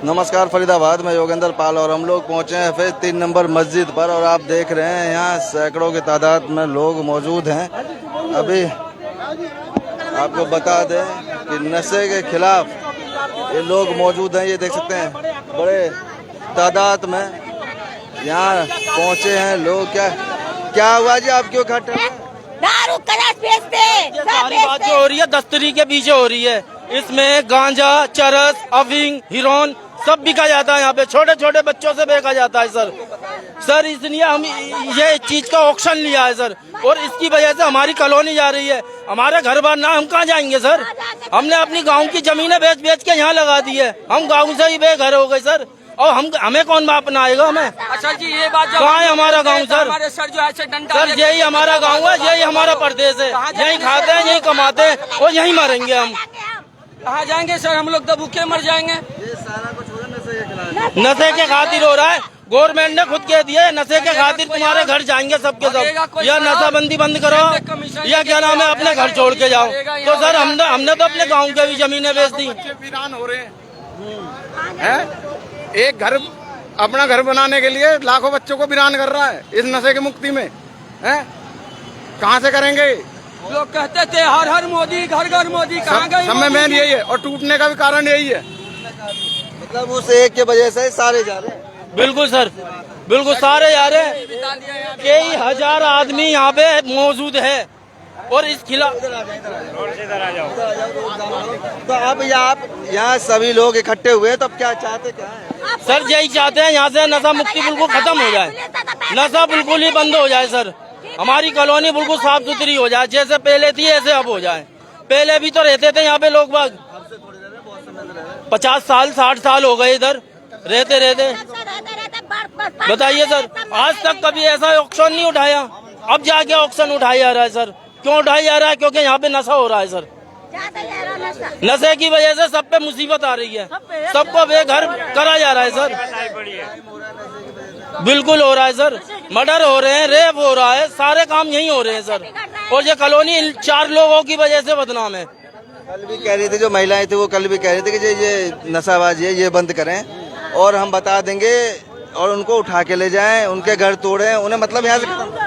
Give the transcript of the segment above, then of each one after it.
नमस्कार फरीदाबाद में योगेंद्र पाल और हम लोग पहुंचे हैं फिर 3 नंबर मस्जिद पर और आप देख रहे हैं यहाँ सैकड़ों की तादाद में लोग मौजूद हैं। अभी आपको बता दें कि नशे के खिलाफ ये लोग मौजूद हैं। ये देख सकते हैं बड़े तादाद में यहाँ पहुंचे हैं लोग। क्या हुआ जी, आप क्यों इकट्ठे हैं? दारू कलाश बेचते सारी बात जो हो रही है दस्तरी के पीछे हो रही है। इसमें गांजा, चरस, अफीम, हीरोइन सब बिका जाता है। यहाँ पे छोटे छोटे बच्चों से बेचा जाता है सर इसलिए हम ये चीज का ऑक्शन लिया है सर, और इसकी वजह से हमारी कॉलोनी जा रही है। हमारे घर बार ना, हम कहाँ जाएंगे सर? हमने अपनी गांव की जमीनें बेच के यहाँ लगा दी है। हम गाँव से ही बेघर हो गए सर, और हमें कौन अपनाएगा हमें? अच्छा जी, ये बात कहाँ है हमारा गाँव सर? हमारे सर जो है सर यही हमारा गाँव है, यही हमारा प्रदेश है। यही खाते हैं, यही कमाते हैं और यही मरेंगे हम। कहाँ जाएंगे सर? हम लोग तो भूखे मर जाएंगे। ये सारा कुछ हो रहा है नशे के खातिर हो रहा है। गवर्नमेंट ने खुद कह दिया नशे के खातिर तुम्हारे घर जाएंगे सबके सब, या नशाबंदी बंद करो या क्या नाम है अपने घर छोड़ के जाओ। तो सर हमने तो अपने गांव के भी जमीनें बेच दी। वीरान हो रहे हैं। एक घर, अपना घर बनाने के लिए लाखों बच्चों को वीरान कर रहा है इस नशे की मुक्ति में। कहाँ से करेंगे? लोग कहते थे हर हर मोदी, घर घर मोदी, कहाँ गए? सब में मेन यही है, और टूटने का भी कारण यही है। मतलब उस एक के वजह से सारे जा रहे हैं। बिल्कुल सर, बिल्कुल सारे जा रहे हैं। कई हजार आदमी यहाँ पे मौजूद है और इस खिलाफ। तो अब यहाँ सभी लोग इकट्ठे हुए, तो अब क्या चाहते क्या है? सर यही चाहते हैं यहाँ से नशा मुक्ति बिल्कुल खत्म हो जाए, नशा बिल्कुल ही बंद हो जाए सर। हमारी कॉलोनी बिल्कुल साफ सुथरी हो जाए, जैसे पहले थी ऐसे अब हो जाए। पहले भी तो रहते थे यहाँ पे लोग बाग, 50 साल 60 साल हो गए इधर रहते। बताइए सर, आज तक कभी ऐसा ऑक्शन नहीं उठाया, अब जाके ऑक्शन उठाया जा रहा है सर। क्यों उठाया जा रहा है? क्योंकि यहाँ पे नशा हो रहा है सर। नशे की वजह से सब पे मुसीबत आ रही है, सबको बेघर करा जा रहा है सर। बिल्कुल हो रहा है सर, मर्डर हो रहे हैं, रेप हो रहा है, सारे काम यही हो रहे हैं सर। और ये कॉलोनी इन 4 लोगों की वजह से बदनाम है। कल भी कह रही थी जो महिलाएं थी, वो कल भी कह रही थी कि ये नशाबाजी है, ये बंद करें और हम बता देंगे, और उनको उठा के ले जाएं, उनके घर तोड़ें उन्हें, मतलब यहाँ से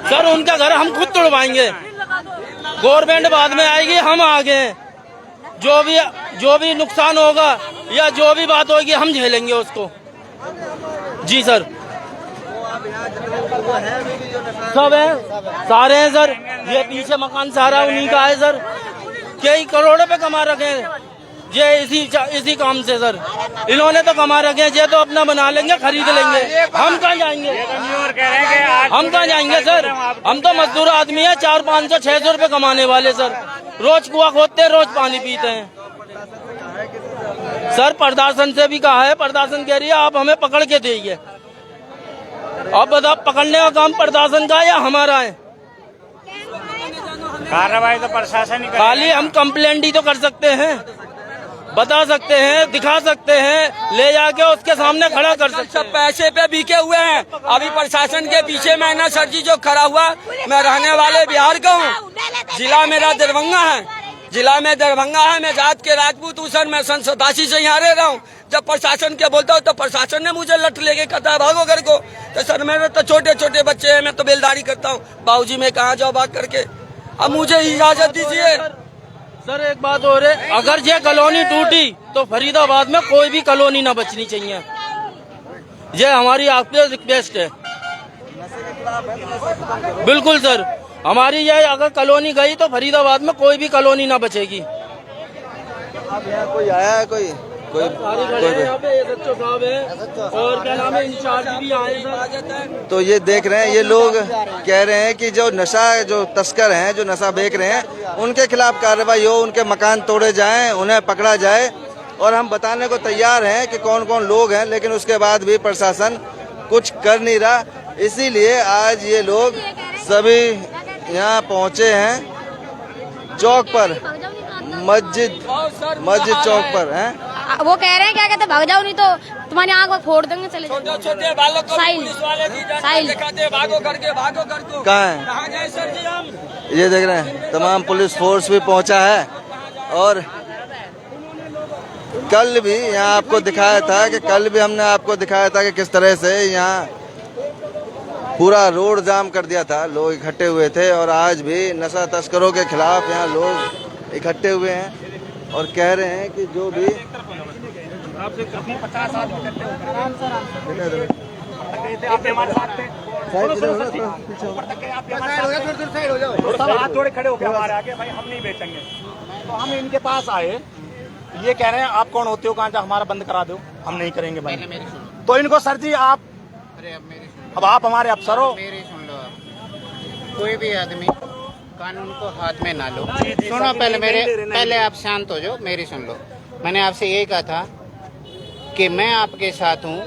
सर उनका घर हम खुद तोड़वाएंगे। गवर्नमेंट बाद में आएगी, हम आगे हैं। जो भी नुकसान होगा या जो भी बात होगी हम झेलेंगे उसको। जी सर, सब है, सारे हैं सर। ये पीछे मकान सारा उन्हीं का है सर। कई करोड़ों पे कमा रखे हैं ये इसी काम से सर। इन्होंने तो कमा रखे हैं, ये तो अपना बना लेंगे, खरीद लेंगे। हम कहाँ जाएंगे? हम कहाँ जाएंगे सर? हम तो मजदूर आदमी है, 400-500 600 रुपए कमाने वाले सर। रोज कुआं खोदते हैं, रोज पानी पीते हैं सर। प्रशासन से भी कहा है, प्रशासन कह रही है आप हमें पकड़ के दीजिए। अब बताओ पकड़ने का काम प्रशासन का या हमारा है? कार्रवाई तो प्रशासन ही खाली हम कंप्लेंट ही तो कर सकते हैं, बता सकते हैं, दिखा सकते हैं, ले जाके उसके सामने खड़ा कर सकते हैं। सब पैसे पे बिके हुए हैं। अभी प्रशासन के पीछे मैं ना सर जी जो खड़ा हुआ, मैं रहने वाले बिहार का हूँ, जिला मेरा दरभंगा है, जिला में दरभंगा है। मैं जात के राजपूत हूँ सर, मैं सन 87 से यहाँ रह रहा हूँ। जब प्रशासन के बोलता हूँ तो प्रशासन ने मुझे लठ लेके कहता है भागो घर को। तो सर मेरे तो छोटे छोटे बच्चे हैं, मैं तो बेलदारी करता हूँ, बाबूजी मैं कहाँ जाओ भाग करके, अब मुझे इजाजत दीजिए। सर एक बात और है, अगर ये कॉलोनी टूटी तो फरीदाबाद में कोई भी कॉलोनी ना बचनी चाहिए। ये हमारी आपसे रिक्वेस्ट है। बिल्कुल सर, हमारी ये अगर कॉलोनी गई तो फरीदाबाद में कोई भी कॉलोनी ना बचेगी। अब यहाँ कोई आया है? कोई यहाँ पे SHO साहब है और क्या नाम है, इंचार्ज भी आए सर। तो ये देख रहे हैं, ये लोग कह रहे हैं कि जो तस्कर हैं, जो नशा बेच रहे हैं, उनके खिलाफ कार्रवाई हो, उनके मकान तोड़े जाएं, उन्हें पकड़ा जाए। और हम बताने को तैयार हैं कि कौन कौन लोग हैं, लेकिन उसके बाद भी प्रशासन कुछ कर नहीं रहा। इसीलिए आज ये लोग सभी यहाँ पहुँचे हैं चौक पर, मस्जिद चौक पर हैं। वो कह रहे हैं क्या कहते भाग जाओ नहीं तो तुम्हारी आँख फोड़ देंगे, चले जाओ। छोटे बालों को पुलिस वाले दिखाते भागो करके, भागो करके। कहाँ है? कहाँ जाए सर जी हम? ये देख रहे हैं, तमाम पुलिस फोर्स भी पहुंचा है और कल भी यहाँ आपको दिखाया था कि कल भी हमने आपको दिखाया था कि किस तरह से यहाँ पूरा रोड जाम कर दिया था, लोग इकट्ठे हुए थे। और आज भी नशा तस्करों के खिलाफ यहाँ लोग इकट्ठे हुए हैं और कह रहे हैं कि जो भी हाथ जोड़े खड़े होकर हमारे आगे, भाई हम नहीं बेचेंगे। तो हम इनके पास आए, ये कह रहे हैं आप कौन होते हो, कहाँ जा हमारा बंद करा दो, हम नहीं करेंगे भाई। तो इनको सर जी आप, अब आप हमारे अफसर हो, मेरी सुन लो आप। कोई भी आदमी कानून को हाथ में ना लो। सुनो पहले आप शांत हो जाओ, मेरी सुन लो। मैंने आपसे यही कहा था कि मैं आपके साथ हूँ,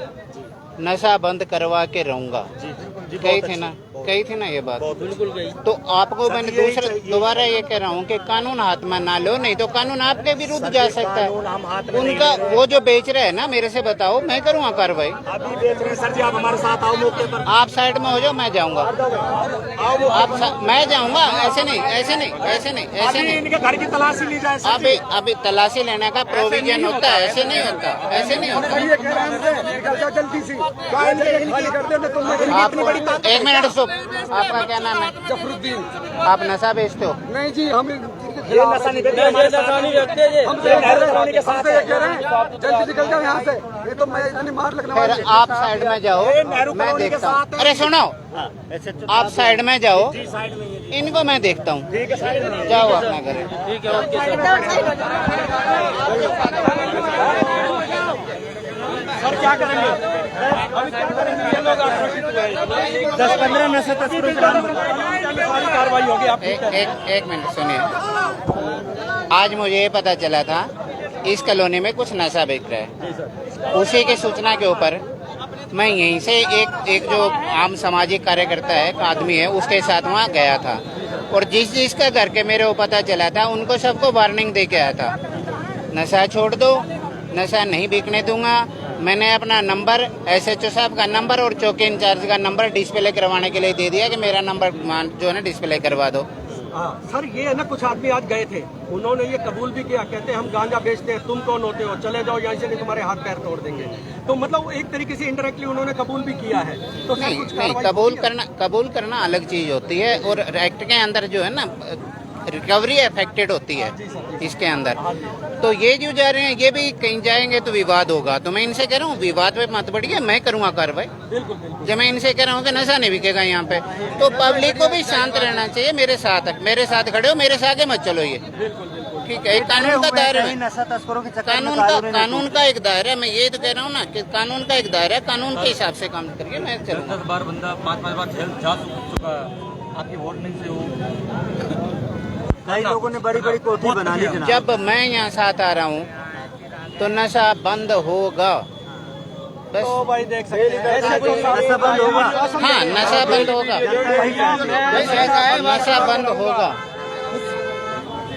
नशा बंद करवा के रहूंगा। कही थी ना ये बात, बिल्कुल गई। तो आपको मैंने दोबारा ये कह रहा हूँ कि कानून हाथ में ना लो, नहीं तो कानून आपके विरुद्ध जा सकता है। उनका वो जो बेच रहे हैं ना, मेरे से बताओ, मैं करूँगा कार्रवाई। अभी बेच रहे हैं सर जी, आप हमारे साथ आओ मौके पर। आप साइड में हो जाओ, मैं जाऊंगा। मैं जाऊंगा, ऐसे नहीं। इनके घर की तलाशी ली जाए। अभी तलाशी लेने का प्रोविजन होता है, ऐसे नहीं होता। आप एक मिनट सुन, आपका क्या नाम है? जफरुद्दीन। आप नशा बेचते हो? नहीं जी, हम ये नशा नहीं बेचते, हमारे साथ नहीं रखते। के साथ जल्दी निकल जाओ यहाँ से, ये तो मैं इतनी मार लगने फिर वाली है। आप साइड में जाओ, मैं देखता हूँ। अरे सुनो, आप साइड में जाओ, इनको मैं देखता हूँ। जाओ अपना घर। ठीक है, ओके सर क्या करेंगे? अभी क्या करेंगे? ये लोग 10-15 नशे तस्करों के सारी कार्रवाई होगी। आप एक मिनट सुनिए। आज मुझे ये पता चला था इस कॉलोनी में कुछ नशा बिक रहा है। उसी की सूचना के ऊपर मैं यहीं से एक जो आम सामाजिक कार्यकर्ता है, एक आदमी है, उसके साथ वहाँ गया था। और जिसका घर के मेरे को पता चला था, उनको सबको वार्निंग दे के आया था, नशा छोड़ दो, नशा नहीं बिकने दूंगा। मैंने अपना नंबर, SHO साहब का नंबर और चौकी इंचार्ज का नंबर डिस्प्ले करवाने के लिए दे दिया कि मेरा नंबर जो है ना डिस्प्ले करवा दो। सर ये है ना, कुछ आदमी आज गए थे, उन्होंने ये कबूल भी किया, कहते हैं हम गांजा बेचते हैं, तुम कौन होते हो, चले जाओ यहाँ से, नहीं तुम्हारे हाथ पैर तोड़ देंगे। तो मतलब एक तरीके से इनडायरेक्टली उन्होंने कबूल भी किया है। तो नहीं, कबूल करना अलग चीज होती है, और एक्ट के अंदर जो है ना रिकवरी अफेक्टेड होती है इसके अंदर। तो ये जो जा रहे हैं, ये भी कहीं जाएंगे तो विवाद होगा। तो मैं इनसे कह रहा हूँ विवाद पे मत बढ़िए, मैं करूँगा कार्रवाई। जब मैं इनसे कह रहा हूँ कि नशा नहीं बिकेगा यहाँ पे, तो पब्लिक को भी शांत रहना चाहिए। मेरे साथ खड़े हो, मेरे से आगे मत चलो। ये ठीक है, कानून का दायरा है, कानून का एक दायरा है। मैं ये तो कह रहा हूँ ना कि कानून का एक दायरा है, कानून के हिसाब से काम करिए। मैं चलूँगा। 10 बार बंदा 5-5 बार जेल जा चुका है, आपकी वार्निंग से वो कई लोगों ने बड़ी कोठी बना ली। जब मैं यहाँ साथ आ रहा हूँ तो नशा बंद होगा, बस। तो भाई देख सकते हैं, नशा बंद होगा। हाँ, नशा बंद होगा, नशा बंद होगा।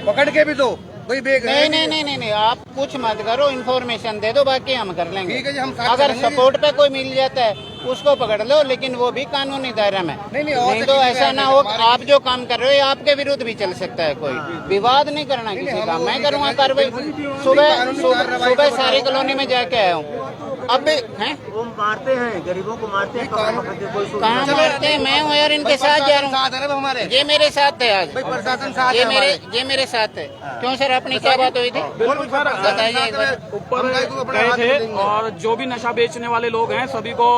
पकड़ के भी दो कोई बेग नहीं, आप कुछ मत करो, इन्फॉर्मेशन दे दो, बाकी हम कर लेंगे। ठीक है जी, हम साथ अगर करेंगे। सपोर्ट पे कोई मिल जाता है उसको पकड़ लो, लेकिन वो भी कानूनी दायरा में। नहीं तो ऐसा ना हो, आप जो काम कर रहे हो आपके विरुद्ध भी चल सकता है। कोई विवाद नहीं करना किसी का, मैं करूँगा कार्रवाई। सुबह सारी कॉलोनी में जाके आया हूँ। अब हैं वो मारते हैं, गरीबों को मारते हैं। कहाँ मारते हैं? मैं हूँ यार, इनके साथ जा रहा हूँ। ये मेरे साथ है आज, प्रशासन साथ ये मेरे साथ है। क्यों सर, अपनी क्या बात हुई थी? बताइए एक बार। ऊपर गए थे और जो भी नशा बेचने वाले लोग हैं सभी को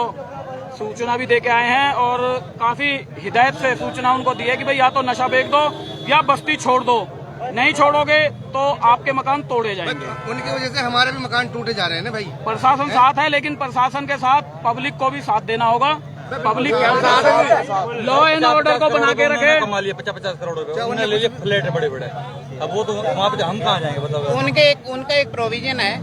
सूचना भी दे के आए हैं, और काफी हिदायत से सूचना उनको दी है कि भाई या तो नशा बेच दो या बस्ती छोड़ दो, नहीं छोड़ोगे तो आपके मकान तोड़े जाएंगे। उनकी वजह से हमारे भी मकान टूटे जा रहे हैं ना भाई। प्रशासन साथ है, लेकिन प्रशासन के साथ पब्लिक को भी साथ देना होगा। पब्लिक के साथ लॉ एंड ऑर्डर को बना के रखे। कमा लिए 50-50 करोड़ रुपए, उन्होंने ले लिए फ्लैट बड़े। अब वो तो वहाँ पे हम कहाँ जाएंगे बताओ। उनका एक प्रोविजन है,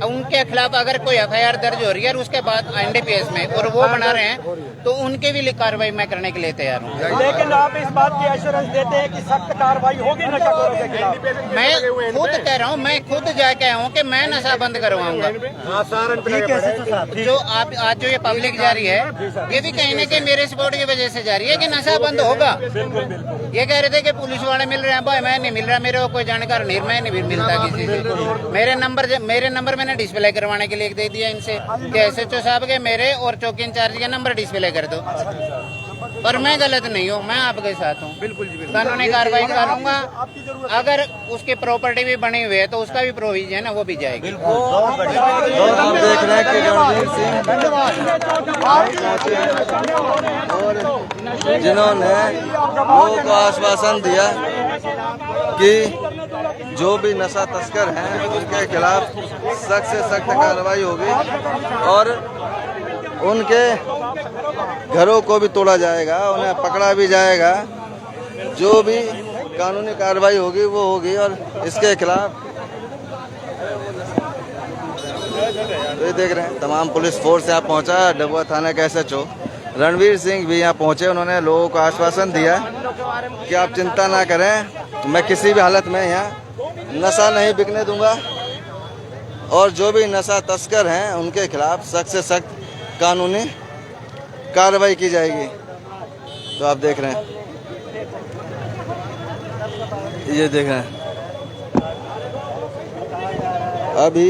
उनके खिलाफ अगर कोई FIR दर्ज हो रही है और उसके बाद NDPS में और वो बना रहे हैं, तो उनके भी कार्रवाई मैं करने के लिए तैयार हूँ। लेकिन आप इस बात की एश्योरेंस देते हैं कि सख्त कार्रवाई होगी नशाखोरों के खिलाफ। मैं खुद कह रहा हूँ, मैं खुद जाके आया हूँ कि मैं नशा बंद करवाऊंगा। जो आप आज जो ये पब्लिक जा रही है, ये भी कहीं न कहीं मेरे सपोर्ट की वजह से जा रही है कि नशा बंद होगा। ये कह रहे थे कि पुलिस वाले मिल रहे हैं, भाई मैं नहीं मिल रहा, मेरे को कोई जानकार नहीं, मैं नहीं मिलता किसी से। मेरे नंबर में मैंने डिस्प्ले करवाने के लिए दे दिया इनसे कि SHO साहब के मेरे और चौकी इंचार्ज के नंबर डिस्प्ले कर दो। पर मैं गलत नहीं हूँ, मैं आपके साथ हूँ, बिल्कुल कानूनी कार्रवाई करूंगा। अगर उसकी प्रॉपर्टी भी बनी हुई है तो उसका भी प्रोविजन है ना, वो भी जाएगी। आप देख रहे हैं कि रणवीर सिंह जिन्होंने लोगों को आश्वासन दिया कि जो भी नशा तस्कर हैं उनके खिलाफ सख्त से सख्त कार्रवाई होगी और उनके घरों को भी तोड़ा जाएगा, उन्हें पकड़ा भी जाएगा, जो भी कानूनी कार्रवाई होगी वो होगी। और इसके खिलाफ तो ये देख रहे हैं तमाम पुलिस फोर्स यहाँ पहुंचा। डबुआ थाना के SHO रणवीर सिंह भी यहाँ पहुंचे। उन्होंने लोगों को आश्वासन दिया कि आप चिंता ना करें, मैं किसी भी हालत में यहाँ नशा नहीं बिकने दूंगा और जो भी नशा तस्कर हैं उनके खिलाफ सख्त से सख्त कानूनी कार्रवाई की जाएगी। तो आप देख रहे हैं, ये देख रहे हैं अभी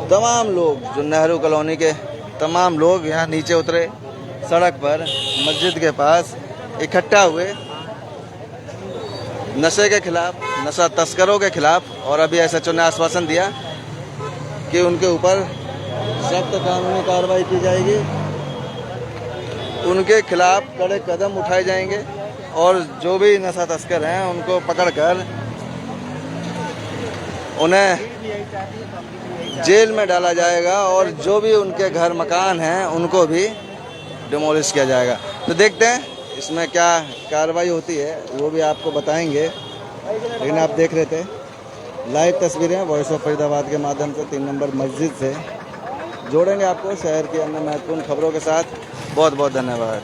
तमाम लोग जो नेहरू कॉलोनी के तमाम लोग यहाँ नीचे उतरे, सड़क पर मस्जिद के पास इकट्ठा हुए नशे के खिलाफ, नशा तस्करों के खिलाफ। और अभी SHO ने आश्वासन दिया कि उनके ऊपर सख्त कानूनी कार्रवाई की जाएगी, उनके खिलाफ कड़े कदम उठाए जाएंगे और जो भी नशा तस्कर हैं उनको पकड़कर उन्हें जेल में डाला जाएगा और जो भी उनके घर मकान हैं उनको भी डिमोलिश किया जाएगा। तो देखते हैं इसमें क्या कार्रवाई होती है, वो भी आपको बताएंगे। लेकिन आप देख रहे थे लाइव तस्वीरें वॉइस ऑफ फरीदाबाद के माध्यम से 3 नंबर मस्जिद से जोड़ेंगे आपको शहर की अन्य महत्वपूर्ण खबरों के साथ। बहुत बहुत धन्यवाद।